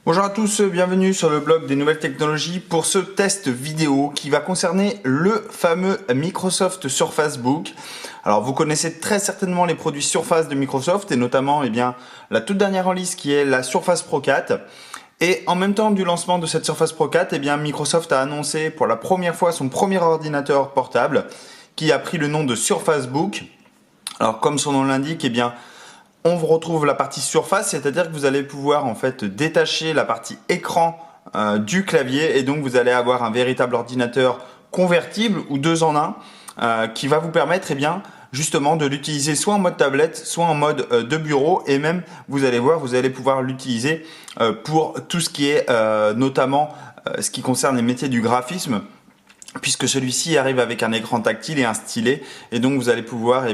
Bonjour à tous, bienvenue sur le blog des nouvelles technologies pour ce test vidéo qui va concerner le fameux Microsoft Surface Book. Alors vous connaissez très certainement les produits Surface de Microsoft et notamment la toute dernière en liste qui est la Surface Pro 4. Et en même temps du lancement de cette Surface Pro 4, Microsoft a annoncé pour la première fois son premier ordinateur portable qui a pris le nom de Surface Book. Alors comme son nom l'indique, on vous retrouve la partie surface, c'est-à-dire que vous allez pouvoir en fait détacher la partie écran du clavier et donc vous allez avoir un véritable ordinateur convertible ou 2 en 1 qui va vous permettre justement de l'utiliser soit en mode tablette, soit en mode de bureau et même vous allez voir, vous allez pouvoir l'utiliser pour tout ce qui est notamment ce qui concerne les métiers du graphisme puisque celui-ci arrive avec un écran tactile et un stylet et donc vous allez pouvoir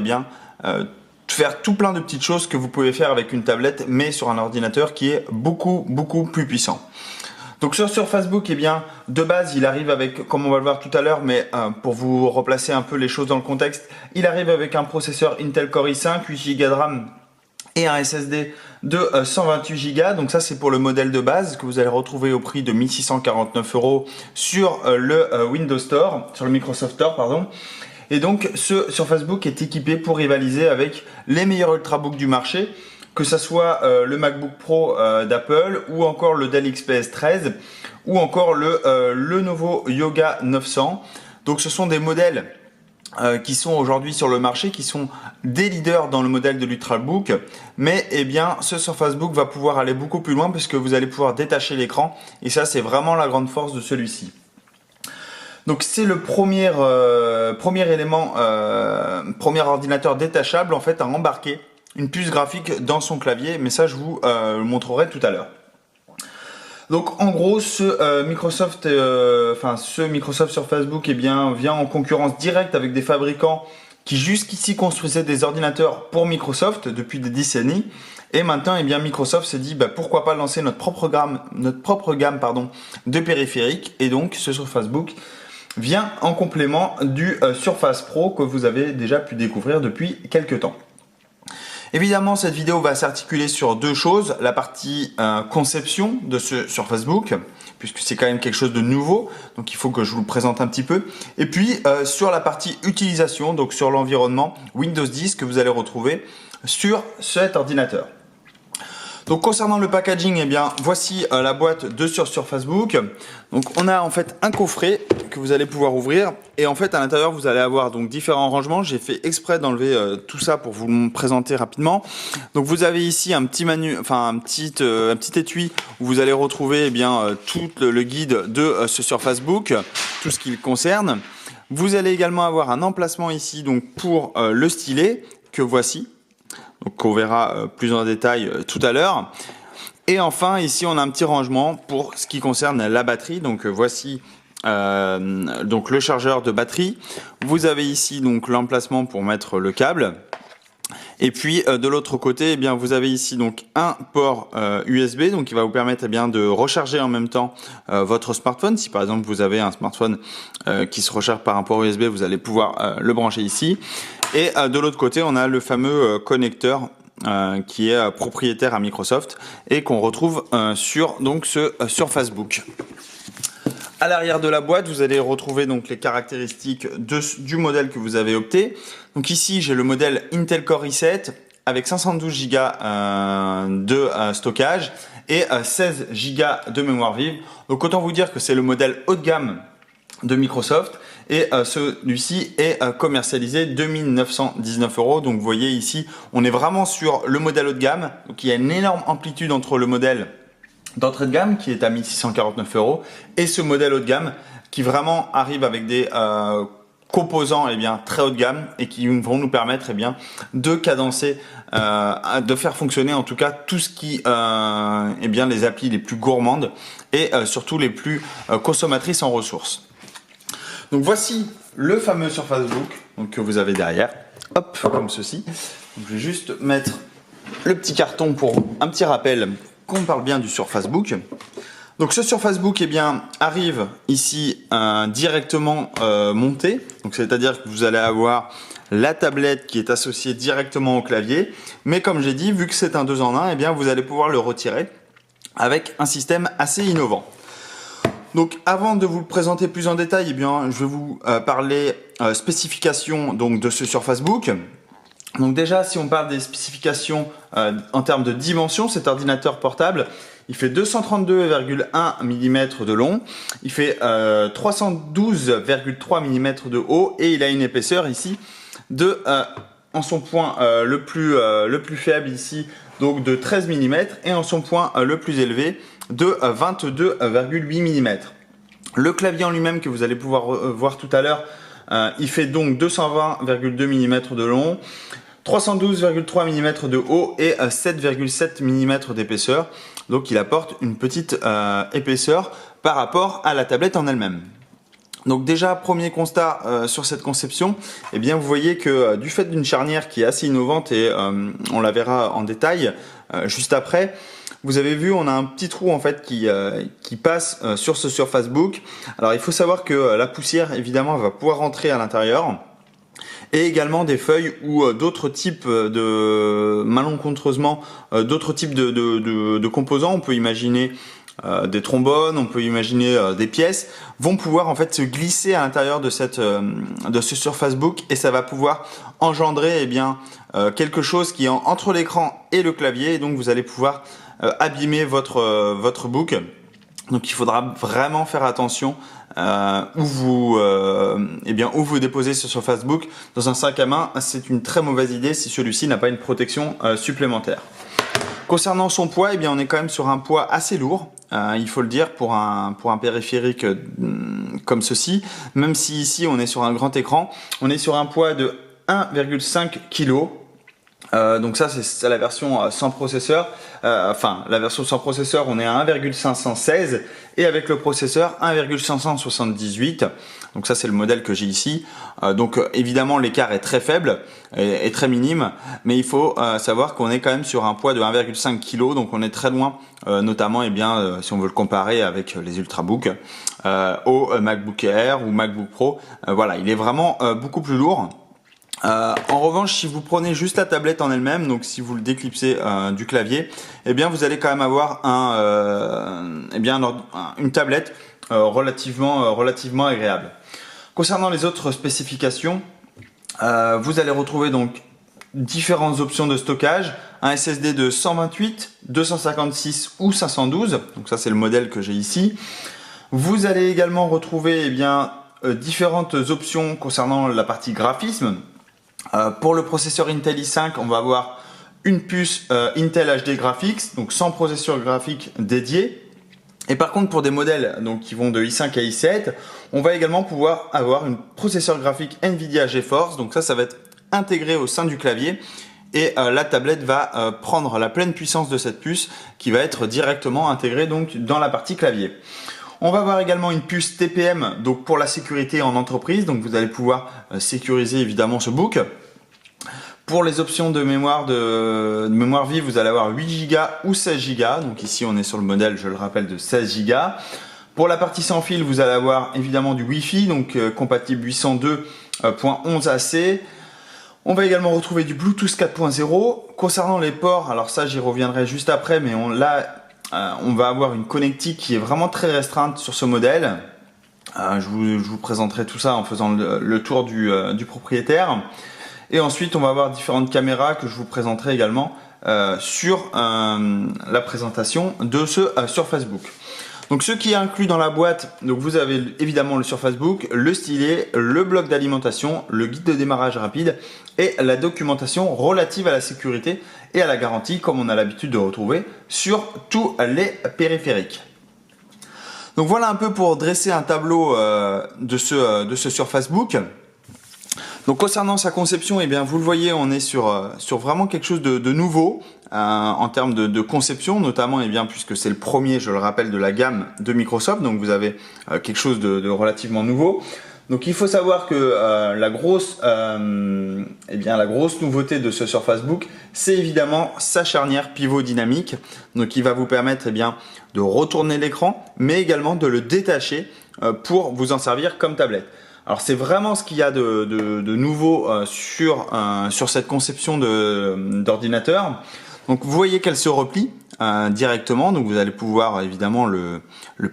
faire tout plein de petites choses que vous pouvez faire avec une tablette mais sur un ordinateur qui est beaucoup plus puissant. Donc sur Surface Book, de base il arrive avec, comme on va le voir tout à l'heure, mais pour vous replacer un peu les choses dans le contexte, il arrive avec un processeur Intel Core i5, 8 Go de RAM et un SSD de 128 Go. Donc ça c'est pour le modèle de base que vous allez retrouver au prix de 1649 € sur le Windows Store, sur le Microsoft Store pardon. Et donc ce Surface Book est équipé pour rivaliser avec les meilleurs ultrabooks du marché, que ce soit le MacBook Pro d'Apple ou encore le Dell XPS 13 ou encore le Lenovo Yoga 900. Donc ce sont des modèles qui sont aujourd'hui sur le marché, qui sont des leaders dans le modèle de l'ultrabook, mais ce Surface Book va pouvoir aller beaucoup plus loin puisque vous allez pouvoir détacher l'écran et ça c'est vraiment la grande force de celui-ci. Donc c'est le premier ordinateur détachable en fait à embarquer une puce graphique dans son clavier, mais ça je vous le montrerai tout à l'heure. Donc en gros ce Microsoft Surface Book vient en concurrence directe avec des fabricants qui jusqu'ici construisaient des ordinateurs pour Microsoft depuis des décennies. Et maintenant, Microsoft s'est dit pourquoi pas lancer notre propre gamme de périphériques. Et donc ce Surface Book vient en complément du Surface Pro que vous avez déjà pu découvrir depuis quelques temps. Évidemment, cette vidéo va s'articuler sur deux choses. La partie conception de ce Surface Book, puisque c'est quand même quelque chose de nouveau, donc il faut que je vous le présente un petit peu. Et puis sur la partie utilisation, donc sur l'environnement Windows 10 que vous allez retrouver sur cet ordinateur. Donc concernant le packaging, voici la boîte de Surface Book. Donc on a en fait un coffret que vous allez pouvoir ouvrir et en fait à l'intérieur vous allez avoir donc différents rangements. J'ai fait exprès d'enlever tout ça pour vous le présenter rapidement. Donc vous avez ici un petit un petit étui où vous allez retrouver tout le guide de ce Surface Book, tout ce qui le concerne. Vous allez également avoir un emplacement ici donc pour le stylet que voici. Donc on verra plus en détail tout à l'heure. Et enfin ici on a un petit rangement pour ce qui concerne la batterie. Donc voici donc le chargeur de batterie. Vous avez ici donc l'emplacement pour mettre le câble. Et puis de l'autre côté, vous avez ici donc un port USB, donc qui va vous permettre de recharger en même temps votre smartphone. Si par exemple vous avez un smartphone qui se recharge par un port USB, vous allez pouvoir le brancher ici. Et de l'autre côté, on a le fameux connecteur qui est propriétaire à Microsoft et qu'on retrouve sur donc ce Surface Book. À l'arrière de la boîte, vous allez retrouver donc les caractéristiques du modèle que vous avez opté. Donc ici, j'ai le modèle Intel Core i7 avec 512 Go de stockage et 16 Go de mémoire vive. Donc autant vous dire que c'est le modèle haut de gamme de Microsoft et celui-ci est commercialisé 2919 €. Donc vous voyez ici, on est vraiment sur le modèle haut de gamme. Donc il y a une énorme amplitude entre le modèle d'entrée de gamme qui est à 1649 € et ce modèle haut de gamme qui vraiment arrive avec des composants très haut de gamme et qui vont nous permettre de cadencer, de faire fonctionner en tout cas tout ce qui les applis les plus gourmandes et surtout les plus consommatrices en ressources. Donc voici le fameux Surface Book que vous avez derrière, hop, comme ceci. Donc, je vais juste mettre le petit carton pour un petit rappel qu'on parle bien du Surface Book. Donc ce Surface Book arrive ici directement monté, donc c'est-à-dire que vous allez avoir la tablette qui est associée directement au clavier, mais comme j'ai dit, vu que c'est un 2 en 1, vous allez pouvoir le retirer avec un système assez innovant. Donc avant de vous le présenter plus en détail, eh bien, je vais vous parler spécifications donc, de ce Surface Book. Donc déjà, si on parle des spécifications en termes de dimension, cet ordinateur portable, il fait 232,1 mm de long, il fait 312,3 mm de haut et il a une épaisseur ici de, en son point le plus faible ici, donc de 13 mm et en son point le plus élevé de 22,8 mm. Le clavier en lui-même que vous allez pouvoir voir tout à l'heure, il fait donc 220,2 mm de long, 312,3 mm de haut et 7,7 mm d'épaisseur. Donc il apporte une petite épaisseur par rapport à la tablette en elle-même. Donc déjà, premier constat sur cette conception, eh bien vous voyez que du fait d'une charnière qui est assez innovante et on la verra en détail juste après, vous avez vu, on a un petit trou en fait qui passe sur ce Surface Book. Alors il faut savoir que la poussière évidemment va pouvoir rentrer à l'intérieur et également des feuilles ou d'autres types de malencontreusement d'autres types de composants. On peut imaginer des trombones, on peut imaginer des pièces, vont pouvoir en fait se glisser à l'intérieur de ce Surface Book et ça va pouvoir engendrer quelque chose qui est entre l'écran et le clavier et donc vous allez pouvoir abîmer votre book. Donc il faudra vraiment faire attention où vous déposez ce Surface Book. Dans un sac à main, c'est une très mauvaise idée si celui-ci n'a pas une protection supplémentaire. Concernant son poids, eh bien, on est quand même sur un poids assez lourd, il faut le dire, pour un périphérique comme ceci. Même si ici on est sur un grand écran, on est sur un poids de 1,5 kg. Donc ça c'est la version sans processeur, la version sans processeur on est à 1,516 et avec le processeur 1,578, donc ça c'est le modèle que j'ai ici. Donc évidemment l'écart est très faible et très minime, mais il faut savoir qu'on est quand même sur un poids de 1,5 kg, donc on est très loin, notamment si on veut le comparer avec les Ultrabook, au MacBook Air ou MacBook Pro, voilà, il est vraiment beaucoup plus lourd. En revanche, si vous prenez juste la tablette en elle-même, donc si vous le déclipsez du clavier, eh bien vous allez quand même avoir une tablette relativement agréable. Concernant les autres spécifications, vous allez retrouver donc différentes options de stockage, un SSD de 128, 256 ou 512, donc ça c'est le modèle que j'ai ici. Vous allez également retrouver différentes options concernant la partie graphisme. Pour le processeur Intel i5, on va avoir une puce Intel HD Graphics, donc sans processeur graphique dédié. Et par contre, pour des modèles qui vont de i5 à i7, on va également pouvoir avoir un processeur graphique Nvidia GeForce. Donc ça va être intégré au sein du clavier. Et la tablette va prendre la pleine puissance de cette puce qui va être directement intégrée donc, dans la partie clavier. On va avoir également une puce TPM donc pour la sécurité en entreprise, donc vous allez pouvoir sécuriser évidemment ce book. Pour les options de mémoire vive, vous allez avoir 8 Go ou 16 Go, donc ici on est sur le modèle, je le rappelle, de 16 Go. Pour la partie sans fil, vous allez avoir évidemment du Wi-Fi, donc compatible 802.11ac. On va également retrouver du Bluetooth 4.0. Concernant les ports, alors ça j'y reviendrai juste après, mais on va avoir une connectique qui est vraiment très restreinte sur ce modèle. Je vous présenterai tout ça en faisant le tour du propriétaire. Et ensuite, on va avoir différentes caméras que je vous présenterai également sur la présentation de ce Surface Book. Donc ce qui est inclus dans la boîte, donc vous avez évidemment le Surface Book, le stylet, le bloc d'alimentation, le guide de démarrage rapide et la documentation relative à la sécurité et à la garantie comme on a l'habitude de retrouver sur tous les périphériques. Donc voilà un peu pour dresser un tableau de ce Surface Book. Donc concernant sa conception, eh bien vous le voyez, on est sur vraiment quelque chose de nouveau en termes de conception, notamment puisque c'est le premier, je le rappelle, de la gamme de Microsoft, donc vous avez quelque chose de relativement nouveau. Donc il faut savoir que la grosse nouveauté de ce Surface Book, c'est évidemment sa charnière pivot dynamique, donc qui va vous permettre de retourner l'écran, mais également de le détacher pour vous en servir comme tablette. Alors c'est vraiment ce qu'il y a de nouveau sur cette conception d'ordinateur. Donc vous voyez qu'elle se replie directement. Donc vous allez pouvoir évidemment le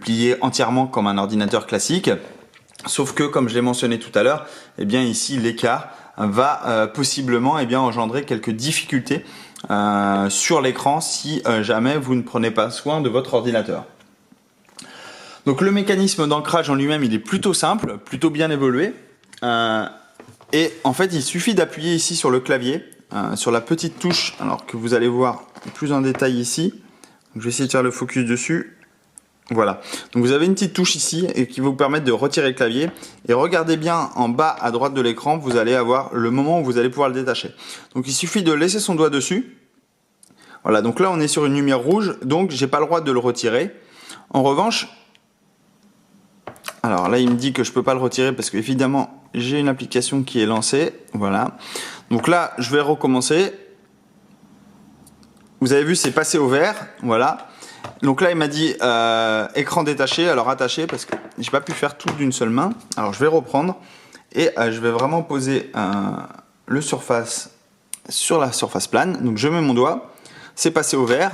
plier entièrement comme un ordinateur classique. Sauf que, comme je l'ai mentionné tout à l'heure, eh bien ici l'écart va possiblement engendrer quelques difficultés sur l'écran si jamais vous ne prenez pas soin de votre ordinateur. Donc le mécanisme d'ancrage en lui-même, il est plutôt simple, plutôt bien évolué. Et en fait, il suffit d'appuyer ici sur le clavier, sur la petite touche, alors que vous allez voir plus en détail ici. Donc, je vais essayer de faire le focus dessus. Voilà, donc vous avez une petite touche ici et qui va vous permettre de retirer le clavier. Et regardez bien en bas à droite de l'écran, vous allez avoir le moment où vous allez pouvoir le détacher. Donc il suffit de laisser son doigt dessus. Voilà, donc là on est sur une lumière rouge, donc j'ai pas le droit de le retirer. En revanche, alors là il me dit que je peux pas le retirer parce que évidemment j'ai une application qui est lancée. Voilà, donc là je vais recommencer. Vous avez vu, c'est passé au vert, voilà. Donc là il m'a dit écran détaché, alors attaché parce que j'ai pas pu faire tout d'une seule main. Alors je vais reprendre et je vais vraiment poser le surface sur la surface plane. Donc je mets mon doigt, c'est passé au vert,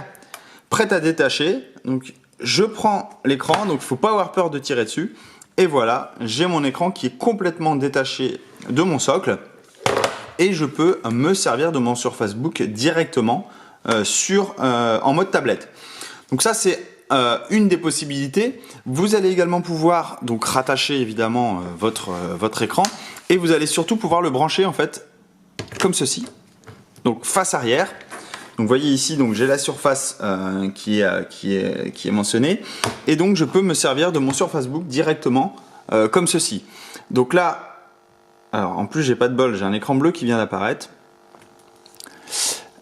prêt à détacher. Donc je prends l'écran, donc il ne faut pas avoir peur de tirer dessus. Et voilà, j'ai mon écran qui est complètement détaché de mon socle et je peux me servir de mon Surface Book directement en mode tablette. Donc ça c'est une des possibilités. Vous allez également pouvoir donc rattacher évidemment votre écran et vous allez surtout pouvoir le brancher en fait comme ceci. Donc face arrière. Donc vous voyez ici, donc j'ai la surface qui est mentionnée et donc je peux me servir de mon Surface Book directement comme ceci. Donc là, alors en plus j'ai pas de bol, j'ai un écran bleu qui vient d'apparaître.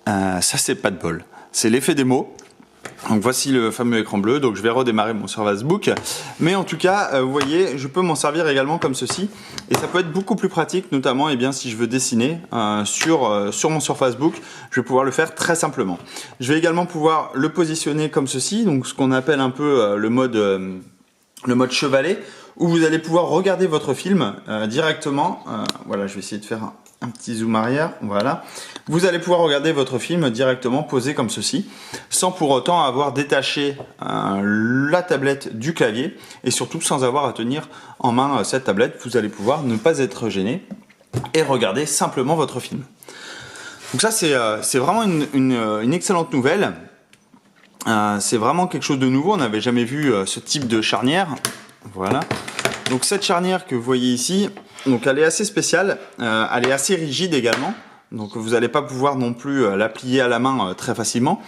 Ça c'est pas de bol, c'est l'effet démo. Donc voici le fameux écran bleu, donc je vais redémarrer mon Surface Book. Mais en tout cas, vous voyez, je peux m'en servir également comme ceci. Et ça peut être beaucoup plus pratique, notamment si je veux dessiner sur mon Surface Book, je vais pouvoir le faire très simplement. Je vais également pouvoir le positionner comme ceci, donc ce qu'on appelle un peu le mode chevalet, où vous allez pouvoir regarder votre film directement. Voilà, je vais essayer de faire un petit zoom arrière, voilà. Vous allez pouvoir regarder votre film directement posé comme ceci, sans pour autant avoir détaché la tablette du clavier et surtout sans avoir à tenir en main cette tablette. Vous allez pouvoir ne pas être gêné et regarder simplement votre film. Donc ça c'est vraiment une excellente nouvelle. C'est vraiment quelque chose de nouveau, on n'avait jamais vu ce type de charnière. Voilà. Donc cette charnière que vous voyez ici, donc elle est assez spéciale, elle est assez rigide également. Donc vous n'allez pas pouvoir non plus la plier à la main très facilement.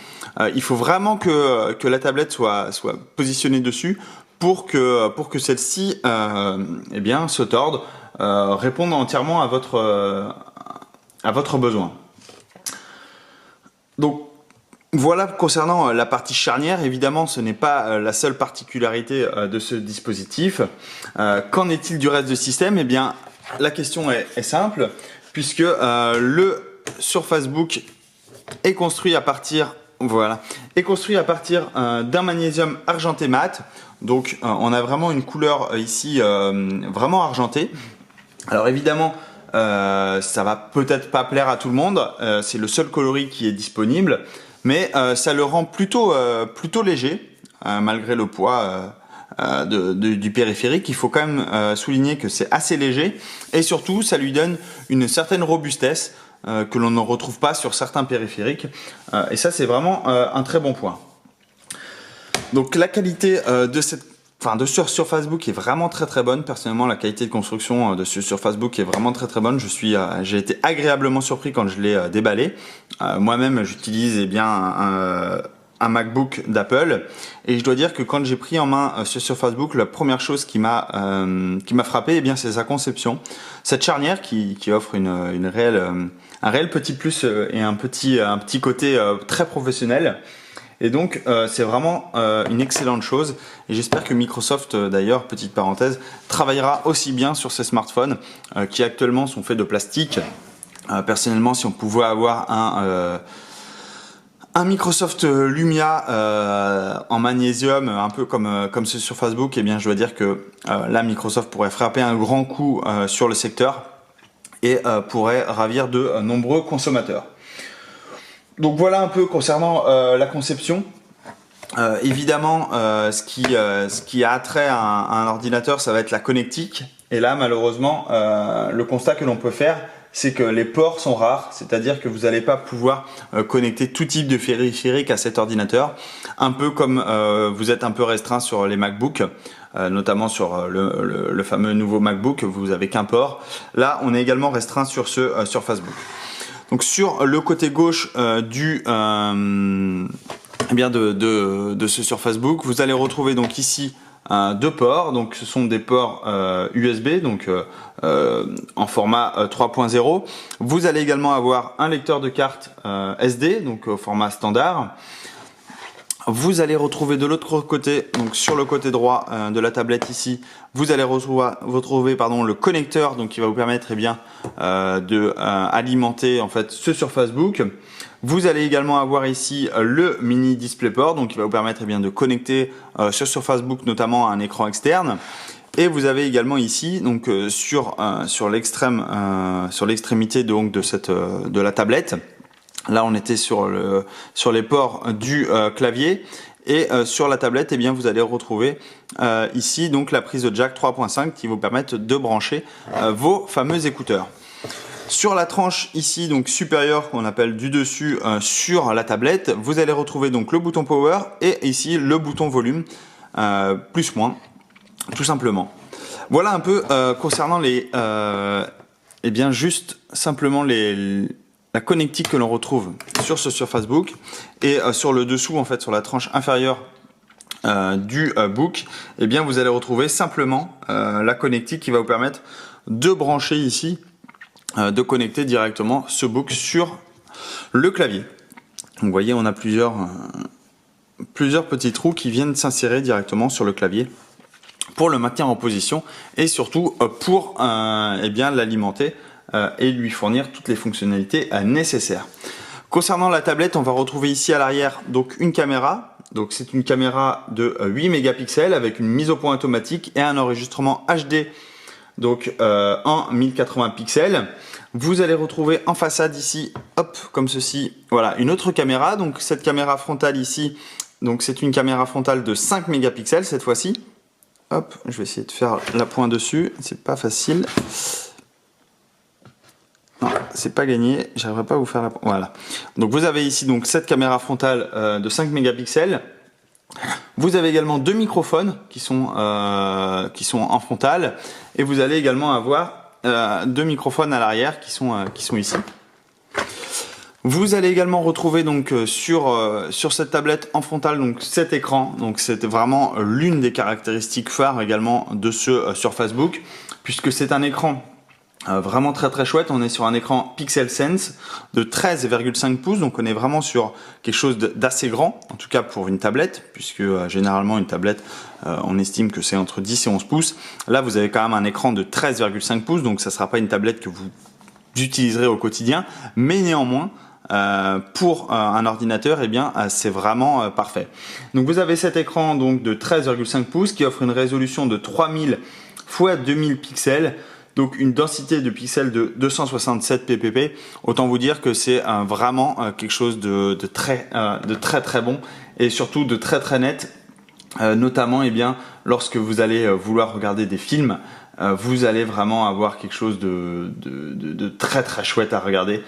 Il faut vraiment que la tablette soit positionnée dessus pour que celle-ci se torde, réponde entièrement à votre besoin. Donc voilà concernant la partie charnière. Évidemment ce n'est pas la seule particularité de ce dispositif. Qu'en est-il du reste du système? Eh bien la question est simple, puisque le Surface Book est construit à partir d'un magnésium argenté mat. Donc on a vraiment une couleur ici vraiment argentée. Alors évidemment ça va peut-être pas plaire à tout le monde, c'est le seul coloris qui est disponible, mais ça le rend plutôt léger malgré le poids du périphérique. Il faut quand même souligner que c'est assez léger et surtout ça lui donne une certaine robustesse que l'on ne retrouve pas sur certains périphériques et ça c'est vraiment un très bon point. Donc la qualité de ce Surface Book est vraiment très bonne. Personnellement la qualité de construction de ce Surface Book est vraiment très bonne. J'ai été agréablement surpris quand je l'ai déballé. Moi-même j'utilise un MacBook d'Apple et je dois dire que quand j'ai pris en main ce Surface Book, la première chose qui m'a frappé, c'est sa conception. Cette charnière qui offre un réel petit plus et un petit côté très professionnel. Et donc c'est vraiment une excellente chose et j'espère que Microsoft d'ailleurs, petite parenthèse, travaillera aussi bien sur ces smartphones qui actuellement sont faits de plastique. Personnellement, si on pouvait avoir un Microsoft Lumia en magnésium, un peu comme ce Surface Book, je dois dire que là Microsoft pourrait frapper un grand coup sur le secteur et pourrait ravir de nombreux consommateurs. Donc voilà un peu concernant la conception. Évidemment, ce qui a attrait à un ordinateur, ça va être la connectique. Et là, malheureusement, le constat que l'on peut faire, c'est que les ports sont rares, c'est-à-dire que vous n'allez pas pouvoir connecter tout type de périphérique à cet ordinateur, un peu comme vous êtes un peu restreint sur les MacBooks, notamment sur le fameux nouveau MacBook, vous n'avez qu'un port. Là, on est également restreint sur ce Surface Book. Donc sur le côté gauche eh bien de ce Surface Book, vous allez retrouver donc ici deux ports. Donc ce sont des ports USB, donc en format 3.0. Vous allez également avoir un lecteur de carte SD, donc au format standard. Vous allez retrouver de l'autre côté, donc sur le côté droit de la tablette ici, vous allez retrouver le connecteur, donc qui va vous permettre de alimenter en fait ce Surface Book. Vous allez également avoir ici le mini DisplayPort, donc qui va vous permettre de connecter ce Surface Book notamment à un écran externe. Et vous avez également ici donc sur l'extrémité donc de la tablette. Là, on était sur les ports du clavier et sur la tablette, vous allez retrouver ici donc la prise de jack 3.5 qui vous permettent de brancher vos fameux écouteurs. Sur la tranche ici donc supérieure qu'on appelle du dessus sur la tablette, vous allez retrouver donc le bouton power et ici le bouton volume plus moins tout simplement. Voilà un peu concernant juste simplement la connectique que l'on retrouve sur ce Surface Book et sur le dessous en fait sur la tranche inférieure du book, vous allez retrouver simplement la connectique qui va vous permettre de brancher ici, de connecter directement ce book sur le clavier. Donc, vous voyez, on a plusieurs petits trous qui viennent s'insérer directement sur le clavier pour le maintenir en position et surtout pour l'alimenter et lui fournir toutes les fonctionnalités nécessaires. Concernant la tablette, on va retrouver ici à l'arrière donc une caméra. Donc c'est une caméra de 8 mégapixels avec une mise au point automatique et un enregistrement HD donc en 1080 pixels. Vous allez retrouver en façade ici, hop, comme ceci, voilà, une autre caméra. Donc cette caméra frontale ici, donc c'est une caméra frontale de 5 mégapixels cette fois-ci. Hop, je vais essayer de faire la pointe dessus, c'est pas facile. C'est pas gagné, j'arriverai pas à vous faire la... Voilà. Donc vous avez ici donc cette caméra frontale de 5 mégapixels. Vous avez également deux microphones qui sont en frontal et vous allez également avoir deux microphones à l'arrière qui sont ici. Vous allez également retrouver donc sur cette tablette en frontal donc cet écran. Donc c'est vraiment l'une des caractéristiques phares également de ce Surface Book puisque c'est un écran vraiment très très chouette. On est sur un écran PixelSense de 13,5 pouces, donc on est vraiment sur quelque chose d'assez grand, en tout cas pour une tablette, puisque généralement une tablette, on estime que c'est entre 10 et 11 pouces. Là, vous avez quand même un écran de 13,5 pouces, donc ça ne sera pas une tablette que vous utiliserez au quotidien, mais néanmoins, pour un ordinateur, c'est vraiment parfait. Donc vous avez cet écran donc de 13,5 pouces qui offre une résolution de 3000 x 2000 pixels. Donc une densité de pixels de 267 ppp. Autant vous dire que c'est vraiment quelque chose de très très bon et surtout de très très net. Notamment lorsque vous allez vouloir regarder des films, vous allez vraiment avoir quelque chose de très très chouette à regarder.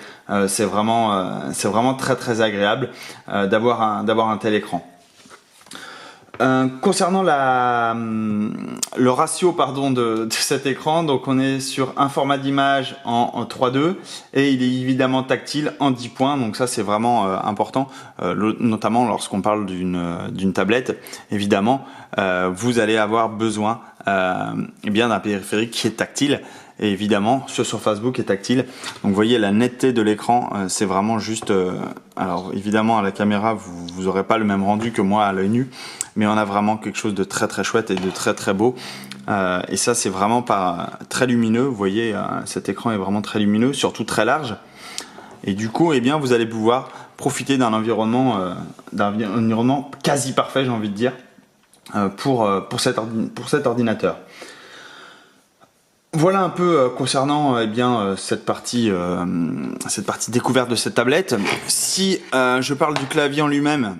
C'est vraiment très très agréable d'avoir un tel écran. Concernant le ratio de cet écran, donc on est sur un format d'image en 3:2 et il est évidemment tactile en 10 points, donc ça c'est vraiment important, notamment lorsqu'on parle d'une tablette. Évidemment, vous allez avoir besoin d'un périphérique qui est tactile. Et évidemment, ce Surface Book est tactile. Donc vous voyez la netteté de l'écran, c'est vraiment juste... alors évidemment à la caméra, vous n'aurez pas le même rendu que moi à l'œil nu, mais on a vraiment quelque chose de très très chouette et de très très beau. Et ça c'est vraiment pas très lumineux. Vous voyez, cet écran est vraiment très lumineux, surtout très large. Et du coup, vous allez pouvoir profiter d'un environnement quasi parfait, j'ai envie de dire, pour cet ordinateur. Voilà un peu concernant cette partie découverte de cette tablette. Si je parle du clavier en lui-même,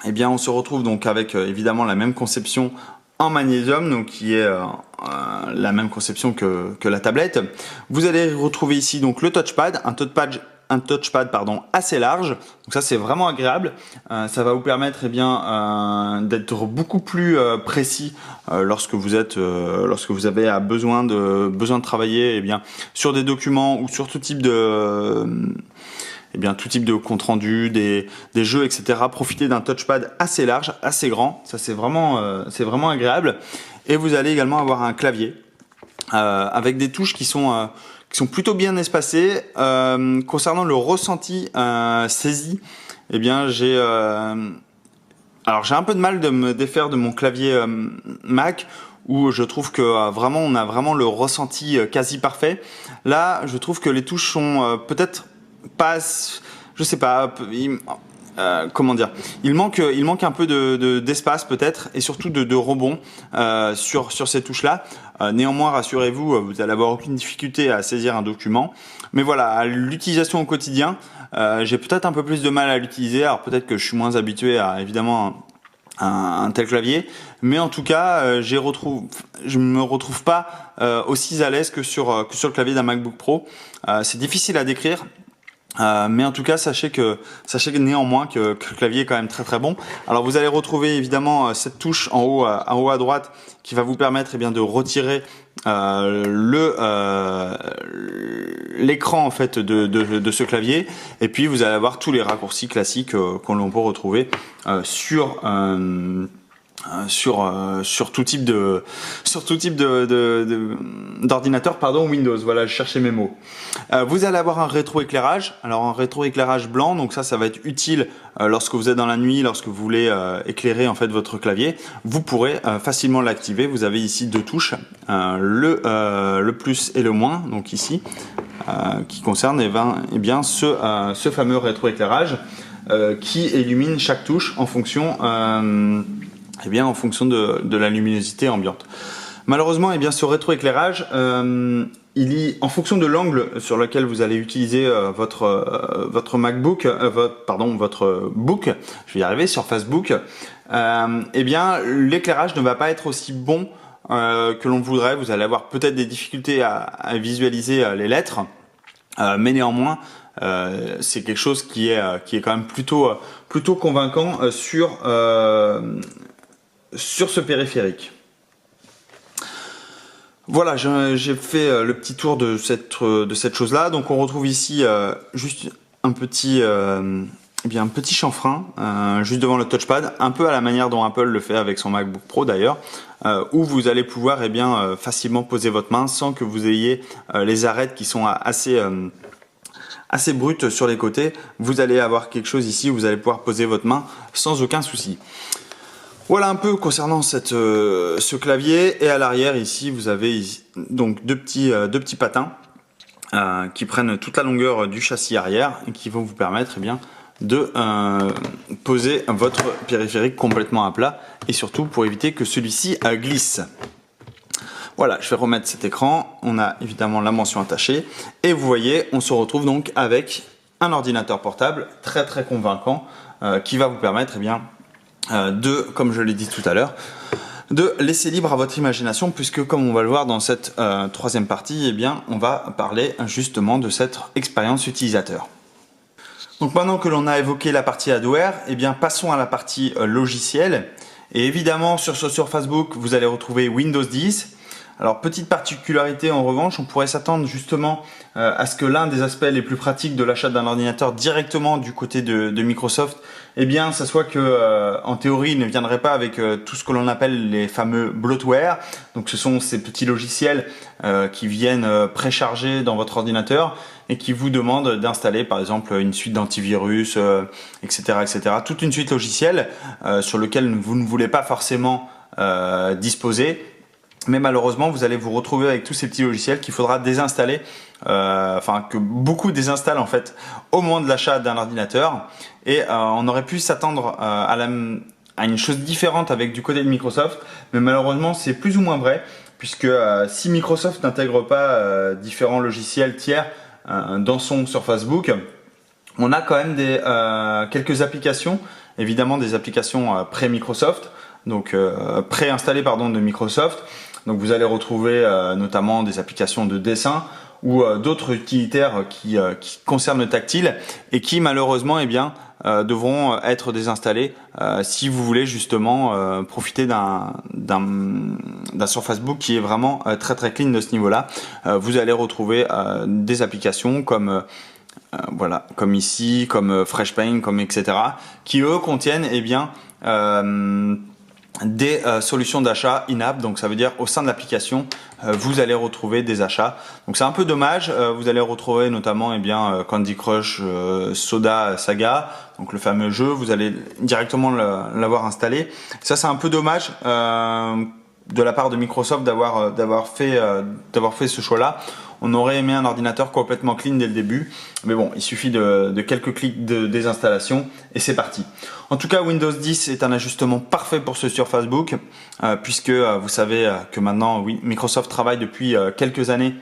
eh bien on se retrouve donc avec évidemment la même conception en magnésium, donc qui est la même conception que la tablette. Vous allez retrouver ici donc le touchpad, un touchpad pardon, assez large, donc ça c'est vraiment agréable. Ça va vous permettre d'être beaucoup plus précis lorsque vous avez besoin de travailler sur des documents ou sur tout type de compte rendu, des jeux, etc. Profitez d'un touchpad assez large, assez grand, ça c'est vraiment agréable. Et vous allez également avoir un clavier avec des touches qui sont plutôt bien espacées. Concernant le ressenti saisi, j'ai un peu de mal de me défaire de mon clavier Mac, où je trouve que on a vraiment le ressenti quasi parfait. Là, je trouve que les touches sont peut-être pas, je sais pas, comment dire, il manque un peu d'espace peut-être, et surtout de rebond sur ces touches là. Néanmoins, rassurez-vous, vous allez avoir aucune difficulté à saisir un document, mais voilà, à l'utilisation au quotidien, j'ai peut-être un peu plus de mal à l'utiliser. Alors peut-être que je suis moins habitué à évidemment un tel clavier, mais en tout cas je me retrouve pas aussi à l'aise que sur le clavier d'un MacBook Pro. C'est difficile à décrire. Mais en tout cas, sachez que néanmoins que le clavier est quand même très très bon. Alors vous allez retrouver évidemment cette touche en haut à droite qui va vous permettre de retirer l'écran en fait de ce clavier, et puis vous allez avoir tous les raccourcis classiques qu'on peut retrouver sur tout type d'ordinateur, Windows. Voilà, je cherchais mes mots. Vous allez avoir un rétroéclairage. Alors un rétroéclairage blanc, donc ça va être utile lorsque vous êtes dans la nuit, lorsque vous voulez éclairer en fait votre clavier. Vous pourrez facilement l'activer. Vous avez ici deux touches, le plus et le moins, donc ici, qui concerne ce fameux rétroéclairage qui illumine chaque touche en fonction de la luminosité ambiante. Malheureusement, ce rétroéclairage, en fonction de l'angle sur lequel vous allez utiliser votre MacBook, votre book, je vais y arriver, Surface Book, l'éclairage ne va pas être aussi bon que l'on voudrait. Vous allez avoir peut-être des difficultés à visualiser les lettres, mais néanmoins, c'est quelque chose qui est quand même plutôt convaincant sur ce périphérique. Voilà, j'ai fait le petit tour de cette chose-là. Donc on retrouve ici juste un petit chanfrein juste devant le touchpad, un peu à la manière dont Apple le fait avec son MacBook Pro d'ailleurs, où vous allez pouvoir facilement poser votre main sans que vous ayez les arêtes qui sont assez brutes sur les côtés. Vous allez avoir quelque chose ici où vous allez pouvoir poser votre main sans aucun souci. Voilà un peu concernant ce clavier. Et à l'arrière ici, vous avez donc deux petits patins qui prennent toute la longueur du châssis arrière et qui vont vous permettre de poser votre périphérique complètement à plat, et surtout pour éviter que celui-ci glisse. Voilà, je vais remettre cet écran. On a évidemment la mention attachée et vous voyez, on se retrouve donc avec un ordinateur portable très très convaincant qui va vous permettre comme je l'ai dit tout à l'heure, de laisser libre à votre imagination, puisque comme on va le voir dans cette troisième partie, on va parler justement de cette expérience utilisateur. Donc maintenant que l'on a évoqué la partie hardware, passons à la partie logiciel. Et évidemment sur ce Surface Book, vous allez retrouver Windows 10. Alors petite particularité en revanche, on pourrait s'attendre justement à ce que l'un des aspects les plus pratiques de l'achat d'un ordinateur directement du côté de Microsoft, ça soit que en théorie il ne viendrait pas avec tout ce que l'on appelle les fameux bloatware. Donc ce sont ces petits logiciels qui viennent préchargés dans votre ordinateur et qui vous demandent d'installer par exemple une suite d'antivirus, etc. Toute une suite logicielle sur lequel vous ne voulez pas forcément disposer. Mais malheureusement, vous allez vous retrouver avec tous ces petits logiciels qu'il faudra désinstaller, que beaucoup désinstallent en fait au moment de l'achat d'un ordinateur. Et on aurait pu s'attendre à une chose différente avec du côté de Microsoft, mais malheureusement c'est plus ou moins vrai, puisque si Microsoft n'intègre pas différents logiciels tiers dans son Surface Book, on a quand même quelques applications évidemment des applications pré-Microsoft, donc préinstallées pardon de Microsoft. Donc vous allez retrouver notamment des applications de dessin ou d'autres utilitaires qui concernent le tactile et qui malheureusement devront être désinstallés si vous voulez justement profiter d'un Surface Book qui est vraiment très très clean de ce niveau-là. Vous allez retrouver des applications comme comme ici, comme FreshPaint, comme etc. qui eux contiennent des solutions d'achat in-app, donc ça veut dire au sein de l'application vous allez retrouver des achats. Donc c'est un peu dommage, vous allez retrouver notamment Candy Crush Soda Saga, donc le fameux jeu, vous allez directement l'avoir installé. Ça c'est un peu dommage de la part de Microsoft d'avoir fait ce choix-là. On aurait aimé un ordinateur complètement clean dès le début, mais bon, il suffit de quelques clics de désinstallation et c'est parti. En tout cas, Windows 10 est un ajustement parfait pour ce Surface Book, puisque vous savez que maintenant Microsoft travaille depuis quelques années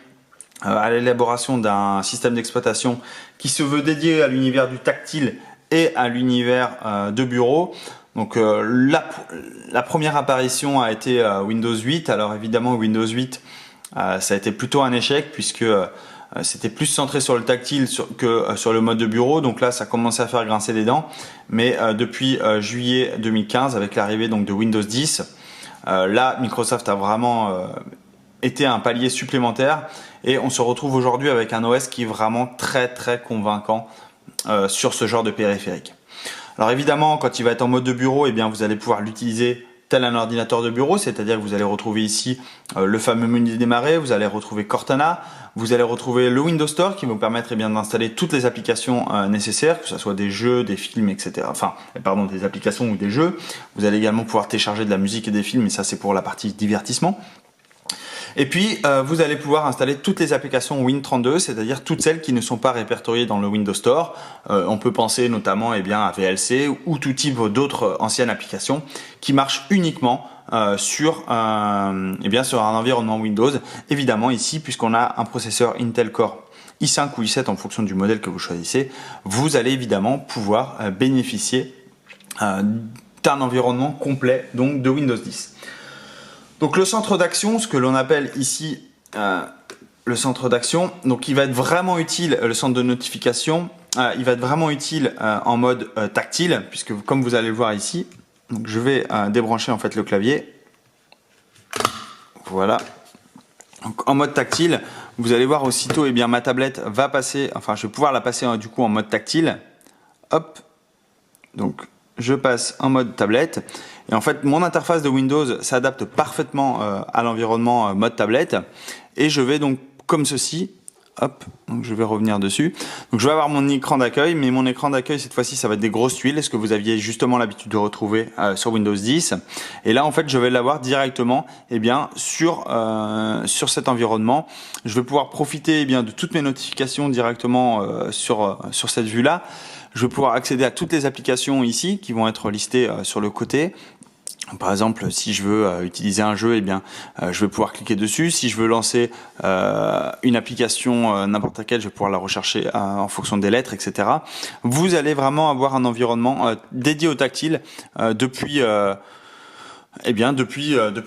à l'élaboration d'un système d'exploitation qui se veut dédié à l'univers du tactile et à l'univers de bureau. Donc la première apparition a été Windows 8. Alors évidemment Windows 8 ça a été plutôt un échec puisque c'était plus centré sur le tactile que sur le mode de bureau. Donc là ça commençait à faire grincer des dents. Mais depuis juillet 2015 avec l'arrivée donc de Windows 10, là Microsoft a vraiment été un palier supplémentaire et on se retrouve aujourd'hui avec un OS qui est vraiment très très convaincant sur ce genre de périphérique. Alors évidemment, quand il va être en mode de bureau, vous allez pouvoir l'utiliser tel un ordinateur de bureau, c'est-à-dire que vous allez retrouver ici le fameux menu de démarrer, vous allez retrouver Cortana, vous allez retrouver le Windows Store qui va vous permettre d'installer toutes les applications nécessaires, que ce soit des jeux, des films, etc. Enfin, pardon, des applications ou des jeux. Vous allez également pouvoir télécharger de la musique et des films, et ça c'est pour la partie divertissement. Et puis, vous allez pouvoir installer toutes les applications Win32, c'est-à-dire toutes celles qui ne sont pas répertoriées dans le Windows Store. On peut penser notamment à VLC ou tout type d'autres anciennes applications qui marchent uniquement sur un environnement Windows. Évidemment ici, puisqu'on a un processeur Intel Core i5 ou i7 en fonction du modèle que vous choisissez, vous allez évidemment pouvoir bénéficier d'un environnement complet donc de Windows 10. Donc le centre d'action, ce que l'on appelle ici le centre d'action, donc il va être vraiment utile, le centre de notification, il va être vraiment utile en mode tactile, puisque comme vous allez le voir ici, donc je vais débrancher en fait le clavier. Voilà. Donc en mode tactile, vous allez voir aussitôt ma tablette va passer, enfin je vais pouvoir la passer du coup en mode tactile. Hop. Donc je passe en mode tablette. Et en fait, mon interface de Windows s'adapte parfaitement à l'environnement mode tablette. Et je vais donc comme ceci. Hop, donc je vais revenir dessus. Donc je vais avoir mon écran d'accueil, mais mon écran d'accueil cette fois-ci ça va être des grosses tuiles, ce que vous aviez justement l'habitude de retrouver sur Windows 10. Et là en fait je vais l'avoir directement sur cet environnement. Je vais pouvoir profiter de toutes mes notifications directement sur cette vue-là. Je vais pouvoir accéder à toutes les applications ici qui vont être listées sur le côté. Par exemple, si je veux utiliser un jeu, je vais pouvoir cliquer dessus. Si je veux lancer une application n'importe laquelle, je vais pouvoir la rechercher en fonction des lettres, etc. Vous allez vraiment avoir un environnement dédié au tactile depuis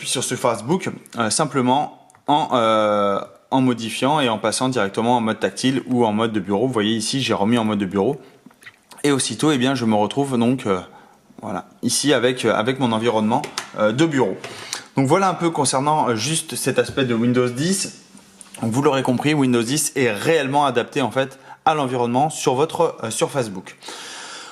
sur ce Surface Book, simplement en modifiant et en passant directement en mode tactile ou en mode de bureau. Vous voyez ici, j'ai remis en mode de bureau. Et aussitôt, je me retrouve donc voilà, ici avec mon environnement de bureau. Donc voilà un peu concernant juste cet aspect de Windows 10. Donc, vous l'aurez compris, Windows 10 est réellement adapté en fait à l'environnement sur votre Surface Book.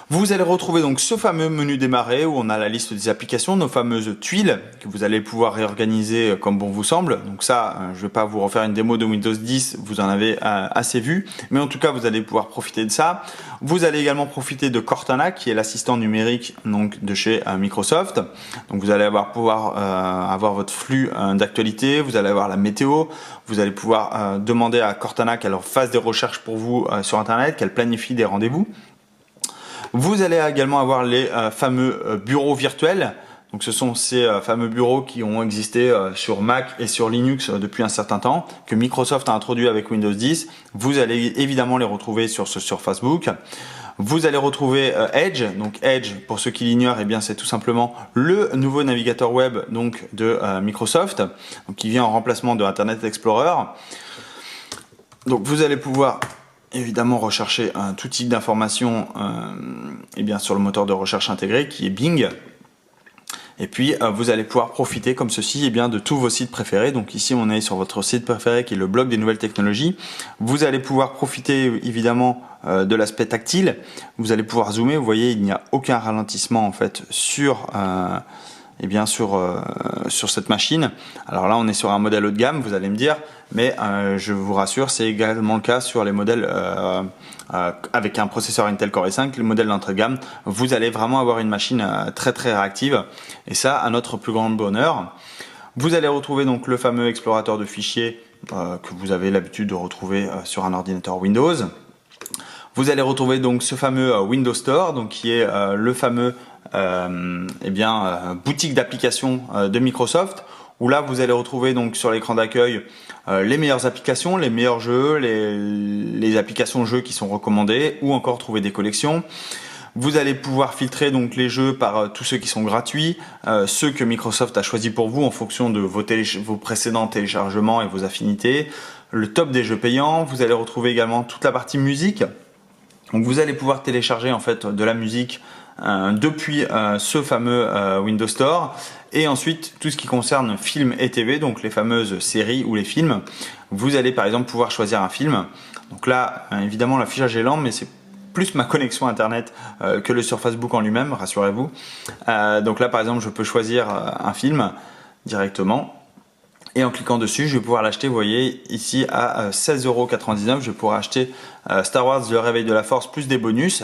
Vous allez retrouver donc ce fameux menu démarrer où on a la liste des applications, nos fameuses tuiles que vous allez pouvoir réorganiser comme bon vous semble. Donc ça, je ne vais pas vous refaire une démo de Windows 10, vous en avez assez vu. Mais en tout cas, vous allez pouvoir profiter de ça. Vous allez également profiter de Cortana qui est l'assistant numérique donc, de chez Microsoft. Donc vous allez pouvoir avoir votre flux d'actualité, vous allez avoir la météo, vous allez pouvoir demander à Cortana qu'elle fasse des recherches pour vous sur Internet, qu'elle planifie des rendez-vous. Vous allez également avoir les fameux bureaux virtuels. Donc ce sont ces fameux bureaux qui ont existé sur Mac et sur Linux depuis un certain temps, que Microsoft a introduit avec Windows 10. Vous allez évidemment les retrouver sur ce Surface Book. Vous allez retrouver Edge. Donc Edge, pour ceux qui l'ignorent, eh bien c'est tout simplement le nouveau navigateur web donc de Microsoft, donc qui vient en remplacement de Internet Explorer. Donc vous allez pouvoir évidemment rechercher tout type d'informations eh bien sur le moteur de recherche intégré qui est Bing. Et puis vous allez pouvoir profiter comme ceci eh bien, de tous vos sites préférés. Donc ici on est sur votre site préféré qui est le blog des nouvelles technologies. Vous allez pouvoir profiter évidemment de l'aspect tactile. Vous allez pouvoir zoomer. Vous voyez, il n'y a aucun ralentissement en fait sur eh bien sur cette machine. Alors là on est sur un modèle haut de gamme, vous allez me dire, mais je vous rassure, c'est également le cas sur les modèles avec un processeur Intel Core i5, les modèles d'entrée de gamme. Vous allez vraiment avoir une machine très très réactive, et ça à notre plus grand bonheur. Vous allez retrouver donc le fameux explorateur de fichiers que vous avez l'habitude de retrouver sur un ordinateur Windows. Vous allez retrouver donc ce fameux Windows Store, donc qui est le fameux boutique d'applications de Microsoft, où là vous allez retrouver donc sur l'écran d'accueil les meilleures applications, les meilleurs jeux, les applications jeux qui sont recommandées, ou encore trouver des collections. Vous allez pouvoir filtrer donc les jeux par tous ceux qui sont gratuits, ceux que Microsoft a choisi pour vous en fonction de vos précédents téléchargements et vos affinités, le top des jeux payants. Vous allez retrouver également toute la partie musique. Donc vous allez pouvoir télécharger en fait de la musique depuis ce fameux Windows Store, et ensuite tout ce qui concerne films et TV, donc les fameuses séries ou les films. Vous allez par exemple pouvoir choisir un film. Donc là évidemment l'affichage est lent, mais c'est plus ma connexion internet que le Surface Book en lui-même, rassurez-vous. Donc là par exemple je peux choisir un film directement. Et en cliquant dessus, je vais pouvoir l'acheter, vous voyez, ici à 16,99 €. Je vais pouvoir acheter Star Wars Le Réveil de la Force plus des bonus.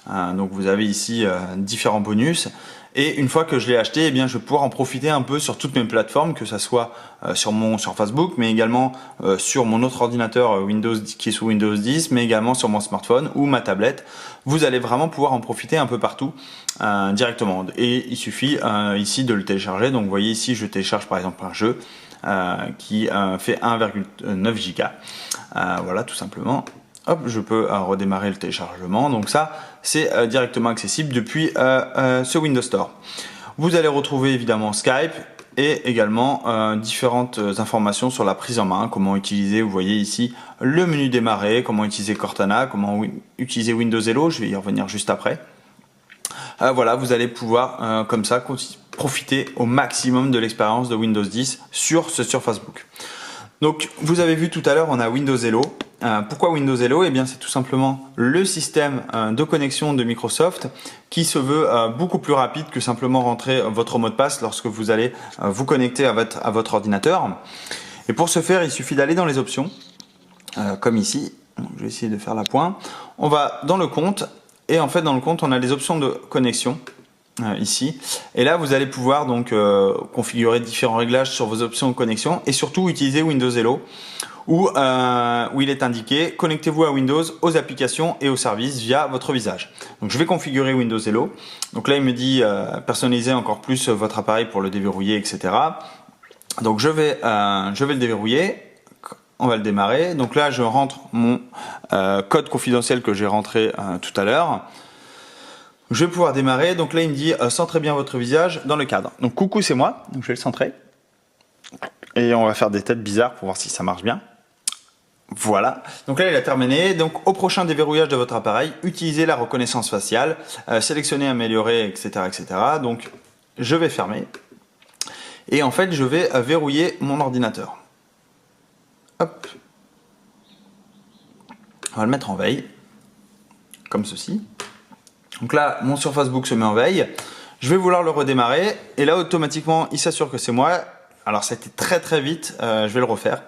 Donc vous avez ici différents bonus. Et une fois que je l'ai acheté, eh bien, je vais pouvoir en profiter un peu sur toutes mes plateformes, que ce soit sur mon Surface Book, mais également sur mon autre ordinateur Windows qui est sous Windows 10, mais également sur mon smartphone ou ma tablette. Vous allez vraiment pouvoir en profiter un peu partout directement. Et il suffit ici de le télécharger. Donc vous voyez ici, je télécharge par exemple un jeu qui fait 1,9 Go. Voilà, tout simplement. Hop, je peux redémarrer le téléchargement. Donc ça, c'est directement accessible depuis ce Windows Store. Vous allez retrouver évidemment Skype et également différentes informations sur la prise en main, comment utiliser, vous voyez ici, le menu démarrer, comment utiliser Cortana, comment utiliser Windows Hello, je vais y revenir juste après. Voilà, vous allez pouvoir comme ça profiter au maximum de l'expérience de Windows 10 sur ce Surface Book. Donc vous avez vu tout à l'heure, on a Windows Hello. Pourquoi Windows Hello? Eh bien c'est tout simplement le système de connexion de Microsoft qui se veut beaucoup plus rapide que simplement rentrer votre mot de passe lorsque vous allez vous connecter à votre ordinateur. Et pour ce faire, il suffit d'aller dans les options, comme ici. Donc, je vais essayer de faire la pointe. On va dans le compte, et en fait dans le compte on a les options de connexion. Ici, et là vous allez pouvoir donc configurer différents réglages sur vos options de connexion, et surtout utiliser Windows Hello où il est indiqué connectez-vous à Windows, aux applications et aux services via votre visage. Donc je vais configurer Windows Hello. Donc là il me dit personnaliser encore plus votre appareil pour le déverrouiller, etc. Donc je vais le déverrouiller. On va le démarrer. Donc là je rentre mon code confidentiel que j'ai rentré tout à l'heure. Je vais pouvoir démarrer. Donc là, il me dit centrez bien votre visage dans le cadre. Donc coucou, c'est moi. Donc je vais le centrer. Et on va faire des têtes bizarres pour voir si ça marche bien. Voilà. Donc là, il a terminé. Donc au prochain déverrouillage de votre appareil, utilisez la reconnaissance faciale, sélectionnez, améliorer, etc., etc. Donc je vais fermer. Et en fait, je vais verrouiller mon ordinateur. Hop. On va le mettre en veille. Comme ceci. Donc là, mon Surface Book se met en veille. Je vais vouloir le redémarrer. Et là, automatiquement, il s'assure que c'est moi. Alors, ça a été très très vite. Je vais le refaire.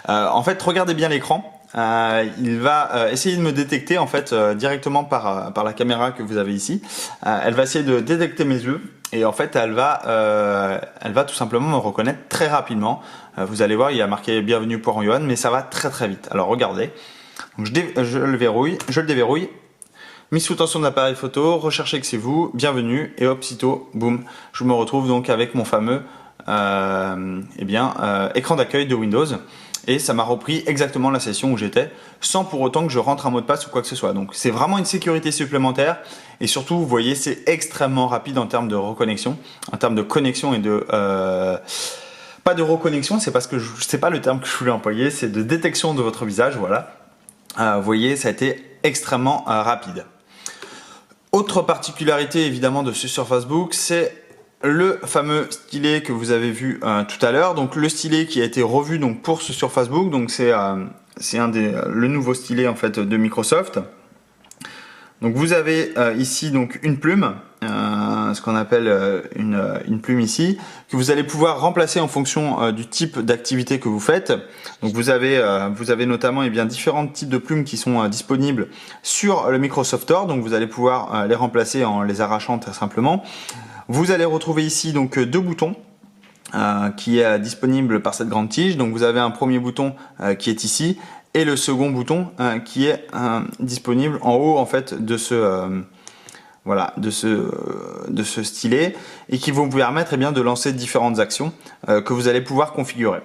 En fait, regardez bien l'écran. Il va essayer de me détecter en fait directement par la caméra que vous avez ici. Elle va essayer de détecter mes yeux. Et en fait, elle va tout simplement me reconnaître très rapidement. Vous allez voir, il y a marqué bienvenue pour Yohan, mais ça va très très vite. Alors, regardez. Donc, je le déverrouille. mise sous tension de l'appareil photo, recherchez que c'est vous, bienvenue, et hop, sitôt, boum, je me retrouve donc avec mon fameux écran d'accueil de Windows. Et ça m'a repris exactement la session où j'étais, sans pour autant que je rentre un mot de passe ou quoi que ce soit. Donc c'est vraiment une sécurité supplémentaire. Et surtout, vous voyez, c'est extrêmement rapide en termes de reconnexion, en termes de connexion et de... pas de reconnexion, c'est parce que c'est pas le terme que je voulais employer, c'est de détection de votre visage, voilà. Vous voyez, ça a été extrêmement rapide. Autre particularité évidemment de ce Surface Book, c'est le fameux stylet que vous avez vu tout à l'heure. Donc le stylet qui a été revu donc pour ce Surface Book, donc c'est le nouveau stylet en fait de Microsoft. Donc vous avez ici donc une plume, ce qu'on appelle une plume ici, que vous allez pouvoir remplacer en fonction du type d'activité que vous faites. Donc vous avez notamment différents types de plumes qui sont disponibles sur le Microsoft Store. Donc vous allez pouvoir les remplacer en les arrachant très simplement. Vous allez retrouver ici donc deux boutons qui est disponible par cette grande tige. Donc vous avez un premier bouton qui est ici et le second bouton qui est disponible en haut en fait de ce stylet et qui vont vous permettre de lancer différentes actions que vous allez pouvoir configurer.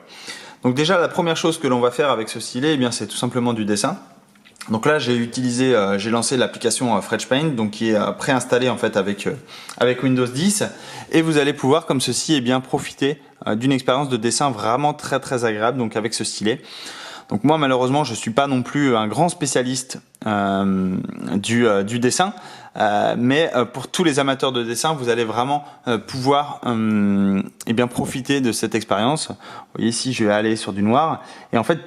Donc déjà la première chose que l'on va faire avec ce stylet, c'est tout simplement du dessin. Donc là j'ai lancé l'application FretchPaint, donc qui est préinstallée en fait avec Windows 10, et vous allez pouvoir comme ceci profiter d'une expérience de dessin vraiment très très agréable donc avec ce stylet. Donc moi malheureusement je suis pas non plus un grand spécialiste du dessin, mais pour tous les amateurs de dessin vous allez vraiment pouvoir profiter de cette expérience. Vous voyez ici je vais aller sur du noir et en fait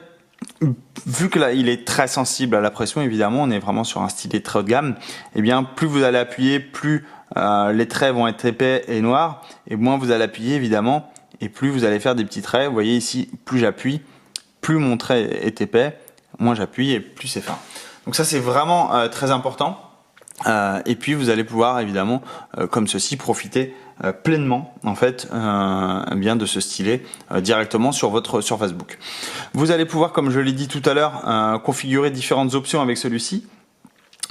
vu que là il est très sensible à la pression, évidemment on est vraiment sur un stylet très haut de gamme, plus vous allez appuyer, plus les traits vont être épais et noirs, et moins vous allez appuyer évidemment, et plus vous allez faire des petits traits. Vous voyez ici, plus j'appuie, plus mon trait est épais, moins j'appuie et plus c'est fin. Donc ça c'est vraiment très important. Et puis vous allez pouvoir évidemment comme ceci profiter pleinement en fait de ce stylet directement sur votre Surface Book. Vous allez pouvoir, comme je l'ai dit tout à l'heure, configurer différentes options avec celui-ci.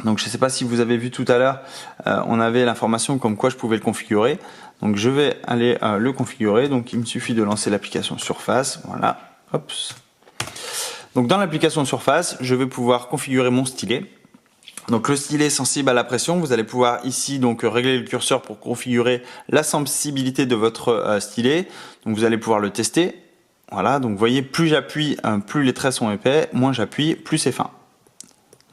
Donc je ne sais pas si vous avez vu tout à l'heure, on avait l'information comme quoi je pouvais le configurer. Donc je vais aller le configurer. Donc il me suffit de lancer l'application Surface. Voilà. Hop. Donc dans l'application Surface, je vais pouvoir configurer mon stylet. Donc le stylet sensible à la pression, vous allez pouvoir ici donc régler le curseur pour configurer la sensibilité de votre stylet. Donc vous allez pouvoir le tester. Voilà, donc vous voyez, plus j'appuie, plus les traits sont épais, moins j'appuie, plus c'est fin.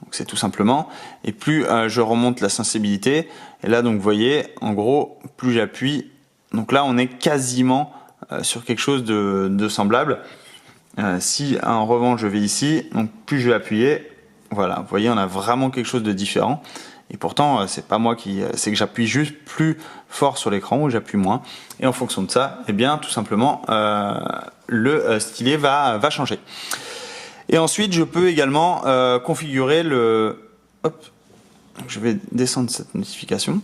Donc c'est tout simplement, et plus je remonte la sensibilité, et là donc vous voyez, en gros, plus j'appuie, donc là on est quasiment sur quelque chose de semblable. Si en revanche je vais ici, donc plus je vais appuyer, voilà, vous voyez, on a vraiment quelque chose de différent. Et pourtant, c'est pas moi c'est que j'appuie juste plus fort sur l'écran ou j'appuie moins. Et en fonction de ça, tout simplement, le stylet va changer. Et ensuite, je peux également configurer le... Hop, je vais descendre cette notification.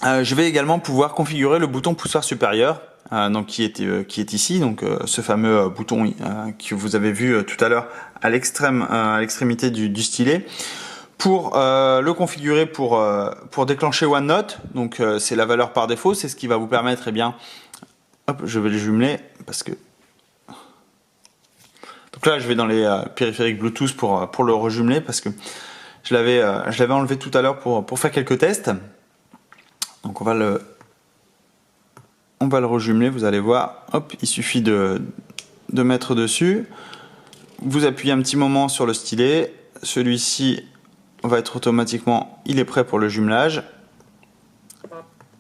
Je vais également pouvoir configurer le bouton poussoir supérieur. Donc qui est ici, donc ce fameux bouton que vous avez vu tout à l'heure à l'extrémité du stylet, pour le configurer pour déclencher OneNote. Donc c'est la valeur par défaut, c'est ce qui va vous permettre, hop, je vais le jumeler parce que donc là je vais dans les périphériques Bluetooth pour le rejumeler parce que je l'avais enlevé tout à l'heure pour faire quelques tests. Donc on va le rejumeler, vous allez voir, hop, il suffit de mettre dessus, vous appuyez un petit moment sur le stylet, celui-ci va être automatiquement, il est prêt pour le jumelage,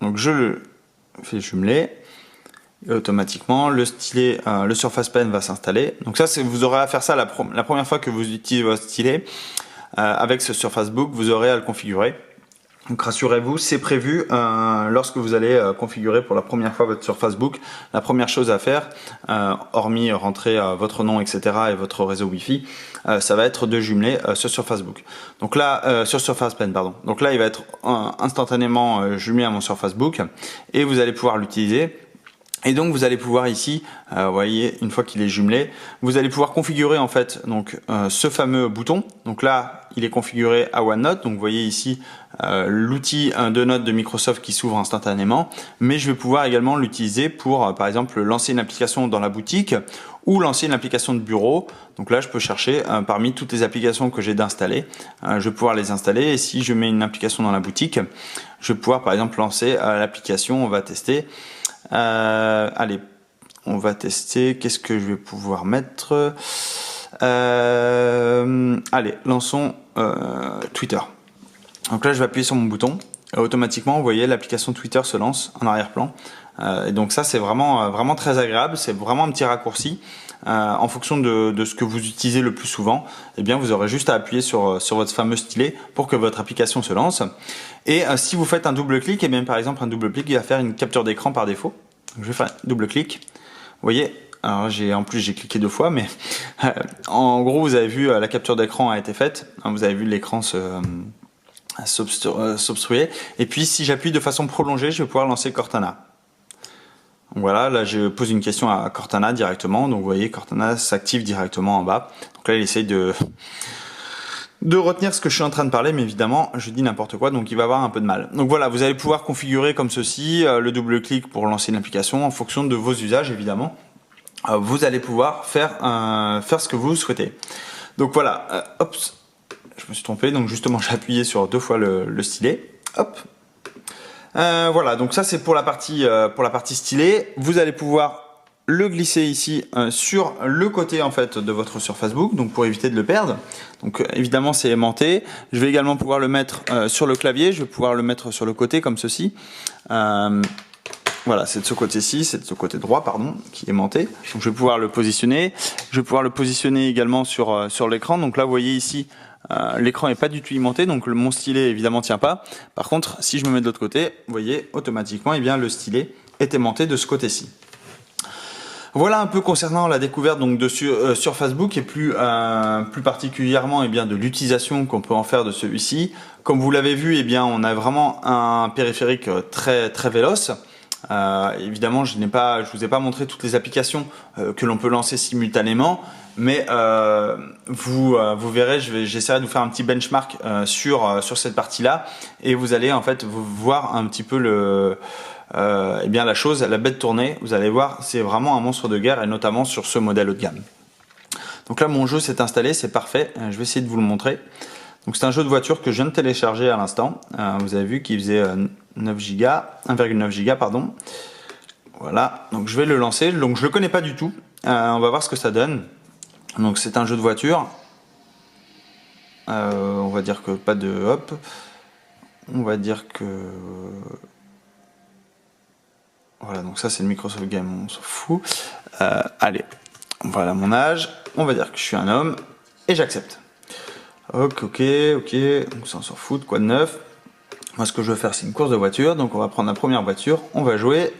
donc je le fais jumeler, et automatiquement le stylet, le Surface Pen va s'installer. Donc ça, vous aurez à faire ça la première fois que vous utilisez votre stylet, avec ce Surface Book, vous aurez à le configurer. Donc rassurez-vous, c'est prévu lorsque vous allez configurer pour la première fois votre Surface Book. La première chose à faire, hormis rentrer votre nom, etc. et votre réseau Wi-Fi, ça va être de jumeler ce Surface Book. Donc là, sur Surface Pen, pardon. Donc là, il va être instantanément jumelé à mon Surface Book et vous allez pouvoir l'utiliser. Et donc vous allez pouvoir ici, vous voyez, une fois qu'il est jumelé, vous allez pouvoir configurer en fait donc ce fameux bouton. Donc là, il est configuré à OneNote. Donc vous voyez ici l'outil de notes de Microsoft qui s'ouvre instantanément. Mais je vais pouvoir également l'utiliser pour, par exemple, lancer une application dans la boutique ou lancer une application de bureau. Donc là, je peux chercher parmi toutes les applications que j'ai d'installer. Je vais pouvoir les installer. Et si je mets une application dans la boutique, je vais pouvoir, par exemple, lancer l'application. On va tester. Allez, on va tester. Qu'est-ce que je vais pouvoir mettre? Allez, lançons Twitter. Donc là, je vais appuyer sur mon bouton. Et automatiquement, vous voyez, l'application Twitter se lance en arrière-plan. Et donc ça, c'est vraiment très agréable. C'est vraiment un petit raccourci. En fonction de ce que vous utilisez le plus souvent, eh bien, vous aurez juste à appuyer sur votre fameux stylet pour que votre application se lance. Et si vous faites un double clic, et bien par exemple un double clic, il va faire une capture d'écran par défaut. Donc, je vais faire un double clic. Vous voyez, alors en plus j'ai cliqué 2 fois, mais en gros vous avez vu la capture d'écran a été faite. Vous avez vu l'écran s'obstruer. Et puis si j'appuie de façon prolongée, je vais pouvoir lancer Cortana. Voilà, là je pose une question à Cortana directement. Donc vous voyez, Cortana s'active directement en bas. Donc là il essaye de retenir ce que je suis en train de parler, mais évidemment je dis n'importe quoi, donc il va avoir un peu de mal. Donc voilà, vous allez pouvoir configurer comme ceci le double clic pour lancer une application en fonction de vos usages évidemment. Vous allez pouvoir faire ce que vous souhaitez. Donc voilà, hop, je me suis trompé, donc justement j'ai appuyé sur 2 fois le stylet. Hop. Voilà, donc ça c'est pour la partie stylet. Vous allez pouvoir le glisser ici sur le côté en fait de votre surface book, donc pour éviter de le perdre. Donc évidemment c'est aimanté. Je vais également pouvoir le mettre sur le clavier. Je vais pouvoir le mettre sur le côté comme ceci. Voilà, c'est de ce côté-ci, c'est de ce côté droit, pardon, qui est aimanté. Donc je vais pouvoir le positionner. Je vais pouvoir le positionner également sur l'écran. Donc là, vous voyez ici, l'écran n'est pas du tout aimanté, donc mon stylet évidemment tient pas. Par contre, si je me mets de l'autre côté, vous voyez, automatiquement, eh bien, le stylet est aimanté de ce côté-ci. Voilà un peu concernant la découverte donc de Surface Book et plus particulièrement eh bien, de l'utilisation qu'on peut en faire de celui-ci. Comme vous l'avez vu, eh bien, on a vraiment un périphérique très très véloce. Évidemment, je vous ai pas montré toutes les applications que l'on peut lancer simultanément, mais vous verrez, j'essaierai de vous faire un petit benchmark sur cette partie-là, et vous allez en fait voir un petit peu eh bien la chose, la bête tournée. Vous allez voir, c'est vraiment un monstre de guerre, et notamment sur ce modèle haut de gamme. Donc là, mon jeu s'est installé, c'est parfait. Je vais essayer de vous le montrer. Donc c'est un jeu de voiture que je viens de télécharger à l'instant. Vous avez vu qu'il faisait 1,9 Go, pardon. Voilà, donc je vais le lancer. Donc je le connais pas du tout. On va voir ce que ça donne. Donc c'est un jeu de voiture. On va dire que pas de hop. On va dire que voilà. Donc ça c'est le Microsoft Game. On s'en fout. Allez, voilà mon âge. On va dire que je suis un homme et j'accepte. Ok, donc ça on s'en fout, quoi de neuf. Moi ce que je veux faire c'est une course de voiture, donc on va prendre la première voiture, on va jouer.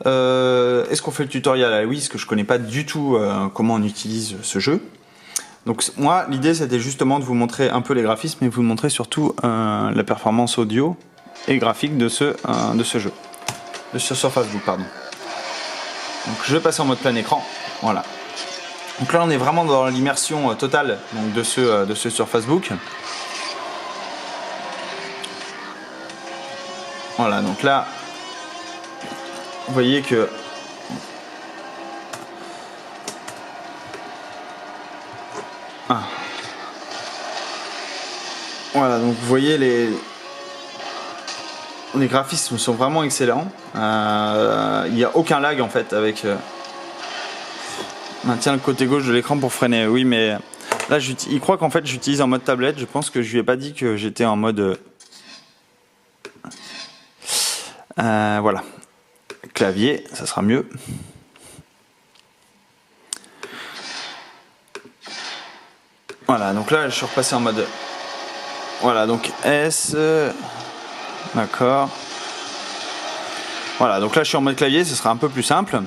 Est-ce qu'on fait le tutoriel? Ah oui, parce que je connais pas du tout comment on utilise ce jeu. Donc moi l'idée c'était justement de vous montrer un peu les graphismes et vous montrer surtout la performance audio et graphique de ce jeu. De ce Surface Book, pardon. Donc je vais passer en mode plein écran, voilà. Donc là on est vraiment dans l'immersion totale donc, de ce Surface Book. Voilà, donc là vous voyez que voilà, donc vous voyez les graphismes sont vraiment excellents. Il n'y a aucun lag en fait avec maintient le côté gauche de l'écran pour freiner. Oui, mais là il croit qu'en fait j'utilise en mode tablette. Je pense que je lui ai pas dit que j'étais en mode voilà, clavier, ça sera mieux. Voilà, donc là je suis repassé en mode voilà, donc S, d'accord. Voilà, donc là je suis en mode clavier, ce sera un peu plus simple.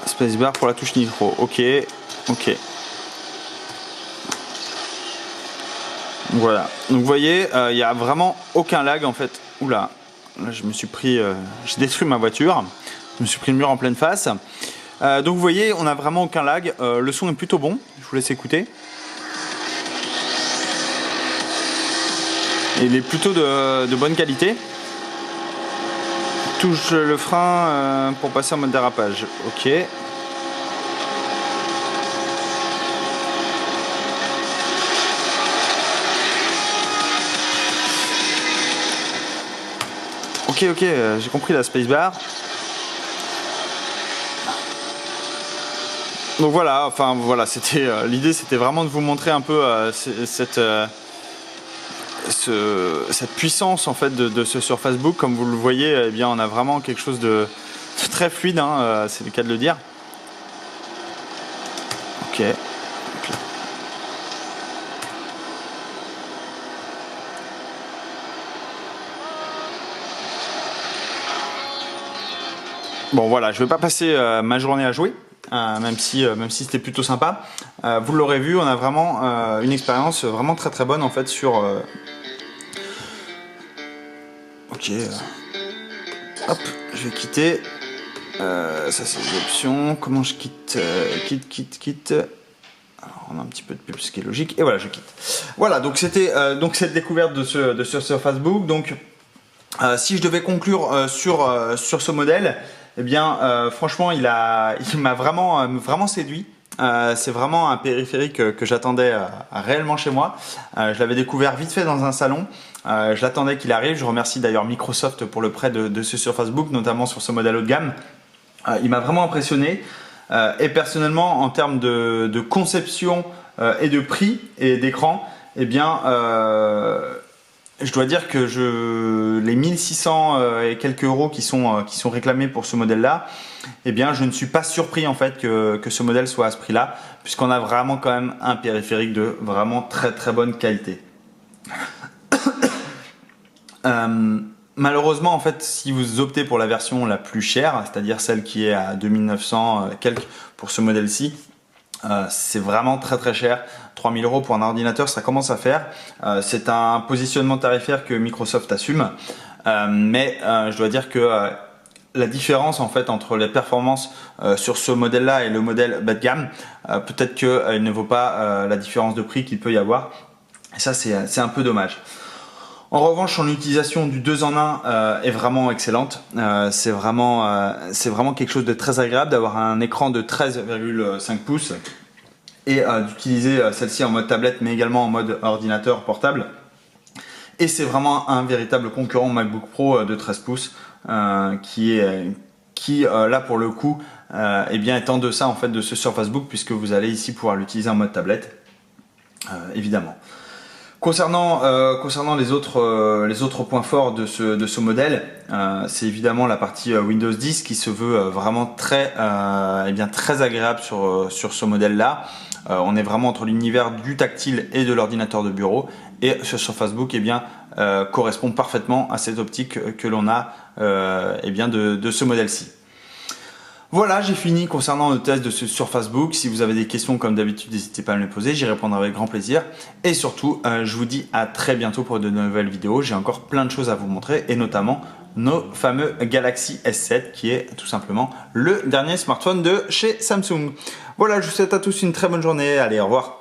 Spacebar pour la touche nitro, ok. Voilà, donc vous voyez, il n'y a vraiment aucun lag en fait. Oula, là je me suis pris, j'ai détruit ma voiture, je me suis pris le mur en pleine face. Donc vous voyez, on n'a vraiment aucun lag, le son est plutôt bon, je vous laisse écouter. Il est plutôt de bonne qualité. Touche le frein pour passer en mode dérapage, ok. Ok, j'ai compris la spacebar. Donc voilà, enfin voilà, c'était l'idée, c'était vraiment de vous montrer un peu cette puissance en fait de ce Surface Book. Comme vous le voyez, eh bien, on a vraiment quelque chose de très fluide, hein, c'est le cas de le dire. Ok. Bon voilà, je vais pas passer ma journée à jouer, même si c'était plutôt sympa. Vous l'aurez vu, on a vraiment une expérience vraiment très bonne en fait sur... Ok, hop, je vais quitter. Ça c'est les options. Comment je quitte quitte. Alors, on a un petit peu de pub, ce qui est logique. Et voilà, je quitte. Voilà, donc c'était donc cette découverte de ce Surface Book. Donc si je devais conclure sur ce modèle, eh bien franchement il m'a vraiment séduit. C'est vraiment un périphérique que j'attendais réellement chez moi. Je l'avais découvert vite fait dans un salon. Je l'attendais qu'il arrive. Je remercie d'ailleurs Microsoft pour le prêt de ce Surface Book, notamment sur ce modèle haut de gamme. Il m'a vraiment impressionné. Et personnellement, en termes de conception et de prix et d'écran, eh bien, je dois dire que les 1600 et quelques euros qui sont réclamés pour ce modèle-là, eh bien, je ne suis pas surpris en fait que ce modèle soit à ce prix-là, puisqu'on a vraiment quand même un périphérique de vraiment très bonne qualité. Malheureusement, en fait, si vous optez pour la version la plus chère, c'est-à-dire celle qui est à 2900 quelques pour ce modèle-ci, c'est vraiment très cher. 3000 euros pour un ordinateur, ça commence à faire. C'est un positionnement tarifaire que Microsoft assume, mais je dois dire que la différence en fait entre les performances sur ce modèle-là et le modèle bas de gamme, peut-être qu'il ne vaut pas la différence de prix qu'il peut y avoir. Et ça, c'est un peu dommage. En revanche, son utilisation du 2 en 1 est vraiment excellente. C'est vraiment quelque chose de très agréable d'avoir un écran de 13,5 pouces et d'utiliser celle-ci en mode tablette mais également en mode ordinateur portable. Et c'est vraiment un véritable concurrent MacBook Pro de 13 pouces qui là pour le coup eh bien, est en deçà en fait de ce Surface Book, puisque vous allez ici pouvoir l'utiliser en mode tablette évidemment. Concernant les autres points forts de ce modèle, c'est évidemment la partie Windows 10 qui se veut vraiment très agréable sur ce modèle-là. On est vraiment entre l'univers du tactile et de l'ordinateur de bureau, et ce Surface Book correspond parfaitement à cette optique que l'on a de ce modèle-ci. Voilà, j'ai fini concernant le test de ce Surface Book. Si vous avez des questions comme d'habitude, n'hésitez pas à me les poser, j'y répondrai avec grand plaisir. Et surtout, je vous dis à très bientôt pour de nouvelles vidéos. J'ai encore plein de choses à vous montrer, et notamment nos fameux Galaxy S7 qui est tout simplement le dernier smartphone de chez Samsung. Voilà, je vous souhaite à tous une très bonne journée. Allez, au revoir.